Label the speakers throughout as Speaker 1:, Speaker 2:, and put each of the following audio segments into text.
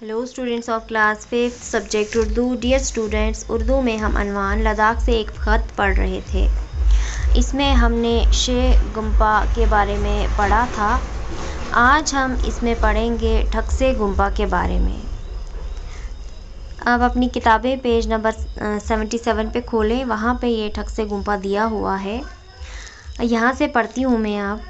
Speaker 1: Hello students of class 5 subject Urdu. Dear students, Urdu में हम अनवान लद्दाख से एक ख़त पढ़ रहे थे। इसमें हमने शे गुम्पा के बारे में पढ़ा था। आज हम इसमें पढ़ेंगे ठक्से गुम्पा के बारे में। अब अपनी किताबें पेज नंबर 77 पे खोलें। वहाँ पे ये ठक्से गुम्पा दिया हुआ है। यहाँ से पढ़ती हूँ मैं। अब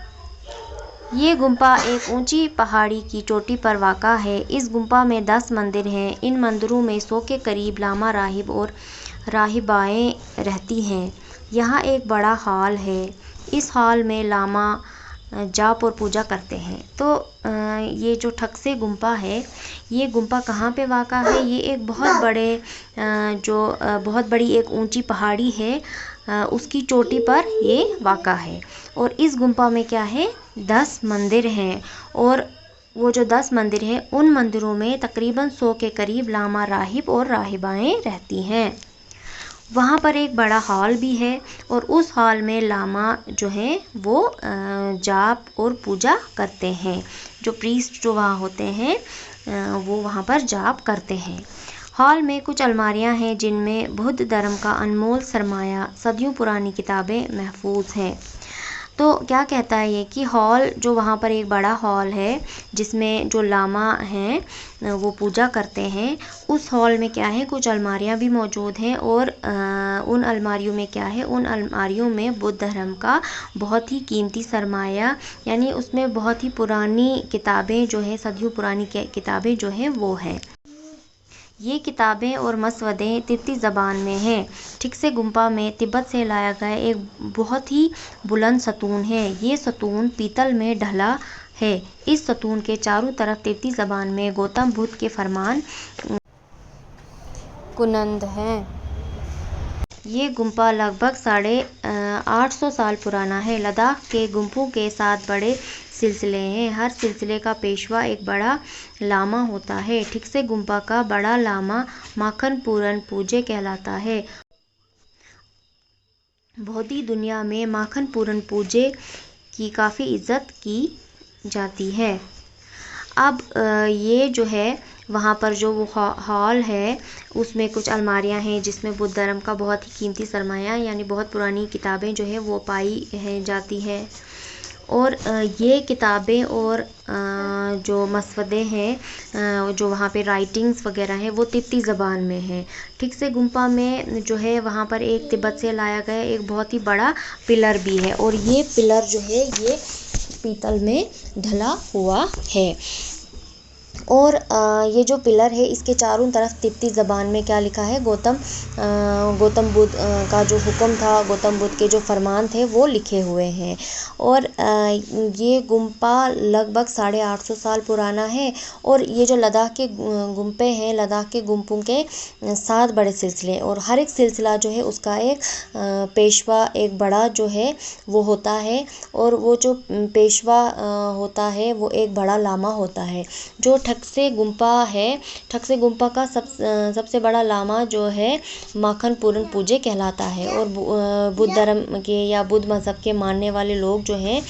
Speaker 1: ये गुम्पा एक ऊंची पहाड़ी की चोटी पर वाक़ा है। इस गुम्पा में 10 मंदिर हैं। इन मंदिरों में 100 के करीब लामा राहिब और राहिबाएँ रहती हैं। यहाँ एक बड़ा हॉल है। इस हॉल में लामा जाप और पूजा करते हैं। तो ये जो ठक्से गुम्पा है, ये गुम्पा कहाँ पे वाक़ा है? ये एक बहुत बड़ी एक ऊंची पहाड़ी है, उसकी चोटी पर ये वाक़ा है। और इस गुम्पा में क्या है? 10 मंदिर हैं। और वो जो 10 मंदिर हैं, उन मंदिरों में तकरीबन 100 के करीब लामा राहिब और राहिबाएँ रहती हैं। वहाँ पर एक बड़ा हॉल भी है और उस हॉल में लामा जो है वो जाप और पूजा करते हैं। जो प्रीस्ट जो वहाँ होते हैं वो वहाँ पर जाप करते हैं। हॉल में कुछ अलमारियाँ हैं जिनमें बुद्ध धर्म का अनमोल सरमाया सदियों पुरानी किताबें महफूज हैं। तो क्या कहता है ये कि हॉल जो वहाँ पर एक बड़ा हॉल है जिसमें जो लामा हैं वो पूजा करते हैं, उस हॉल में क्या है, कुछ अलमारियाँ भी मौजूद हैं। और उन अलमारियों में क्या है, उन अलमारियों में बुद्ध धर्म का बहुत ही कीमती सरमाया, यानी उसमें बहुत ही पुरानी किताबें जो है, सदियों पुरानी किताबें जो हैं वो हैं। ये किताबें और मसवदे तिब्बती ज़बान में हैं। ठक्से गुम्पा में तिब्बत से लाया गया एक बहुत ही बुलंद सतून है। ये सतून पीतल में ढला है। इस सतून के चारों तरफ तिब्बती ज़बान में गौतम बुद्ध के फरमान कुनंद हैं। ये गुम्पा लगभग 850 साल पुराना है। लद्दाख के गुम्पों के 7 बड़े सिलसिले हैं। हर सिलसिले का पेशवा एक बड़ा लामा होता है। ठक्से गुम्पा का बड़ा लामा माखन पूरन पूजे कहलाता है। बौद्धी दुनिया में माखन पूरन पूजे की काफ़ी इज्जत की जाती है। अब ये जो है वहाँ पर जो वो हॉल है उसमें कुछ अलमारियाँ हैं जिसमें बुद्ध धर्म का बहुत ही कीमती सरमाया, यानी बहुत पुरानी किताबें जो है वो पाई जाती हैं। और ये किताबें और जो मसवदे हैं, जो वहाँ पे राइटिंग्स वगैरह हैं, वो तिब्बती ज़बान में हैं। ठक्से गुम्पा में जो है वहाँ पर एक तिब्बत से लाया गया एक बहुत ही बड़ा पिलर भी है। और ये पिलर जो है ये पीतल में ढला हुआ है। और ये जो पिलर है इसके चारों तरफ तिब्बती ज़बान में क्या लिखा है, गौतम बुद्ध का जो हुक्म था, गौतम बुद्ध के जो फरमान थे वो लिखे हुए हैं। और ये गुम्पा लगभग 850 साल पुराना है। और ये जो लद्दाख के गुम्पे हैं, लद्दाख के गुम्पों के 7 बड़े सिलसिले, और हर एक सिलसिला जो है उसका एक पेशवा एक बड़ा जो है वो होता है। और वो जो पेशवा होता है वो एक बड़ा लामा होता है। जो ठक्से गुम्पा है, ठक्से गुम्पा का सबसे बड़ा लामा जो है माखन पूरन पूजे कहलाता है। और बुद्ध धर्म के या बुद्ध मज़हब के मानने वाले लोग जो हैं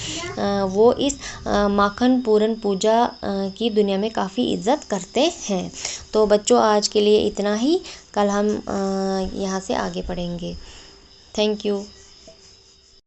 Speaker 1: वो इस माखन पूरन पूजा की दुनिया में काफ़ी इज्जत करते हैं। तो बच्चों, आज के लिए इतना ही। कल हम यहाँ से आगे पढ़ेंगे। Thank you.